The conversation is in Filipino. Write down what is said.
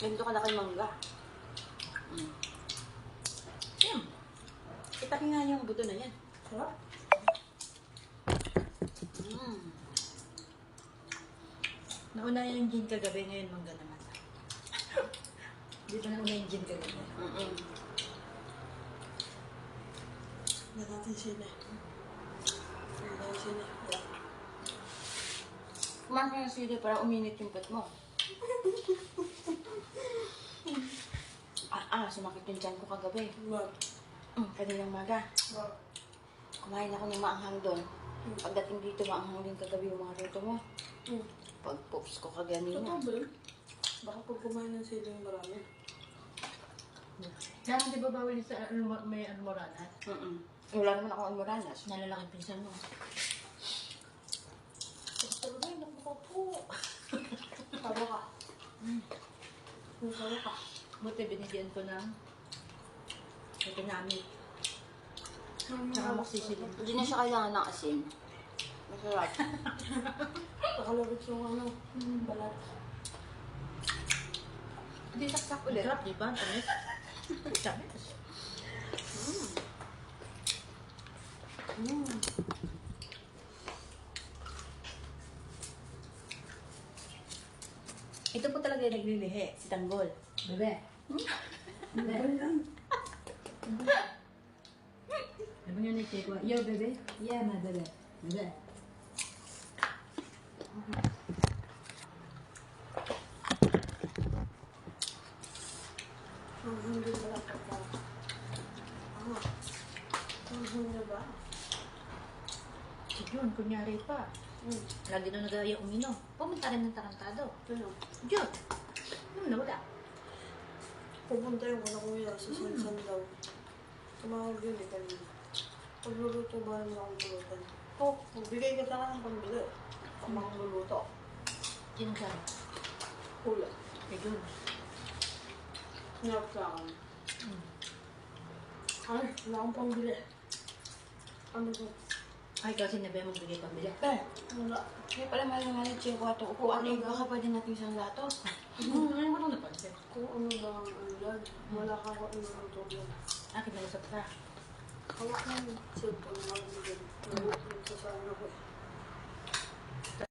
Ganito ka na kay mangga. Yan. Itaki nga yung buto na yan. Sarap. Nauna yung gin kagabi, ngayon mangga naman. Di ba nauna yung gin kagabi? Hindi natin sila. Hindi natin sila. Kumain ka ng sili para uminit yung pet mo. Sumakit yung tiyan ko kagabi. Wag. Kaninang maga. Wag. Kumain ako ng maanghang doon. Pagdating dito, maanghang din kagabi yung mga luto mo. Pag pops ko kaganina. Totoo ba yun? Baka pag kumain ng sila yung marami. Kaya di ba bawal sa may almoranas? Wala naman ako almoranas. Nalalaking pinsan mo. Talaga yun, nakuha po. Sawa ka. Sawa ka. Buti binigyan ko ng economic. Tsaka Tsaka maksisilin. Hindi na siya kailangan ng asin. Masarap. Nakalabit yung ano, balat. Hindi saksak ulit. Sarap, di ba? Tamis. Tamis. Ito po talaga yung naglilihi, si Tanggol. Bebe. Bebe. Sabi nga ni Chico, yo bebe. Yeah, my bebe. Bebe. Hindi ba lang pagka? Hindi ba? Si Jun, kunyari pa. Lagi na nagaya uminom. Pumunta rin ng tarantado. Ano? Jun! Ano na wala? Pupunta yung ano kuya sa Sansan daw. Tumawag yun eh kanina. Pagluluto ba naman akong lulutan? Magbigay ka lang ng pambili. Ang mga luluto. Sino siya? Hula. Kay Jun. Hinap sa akin. Ay, wala akong pambili. Ano ko? Ay, kasi nabi mo bigay pambili. Wala. Kaya pala mahal na mahal yung ito. Upuan na baka pwede natin isang lato. Ano mo nang napansin? Kung ano lang ang ulan. Wala ka ko inuluto lang. Akin na usap ka. Hawak na yung cellphone mo. Nabukit sa sana ko.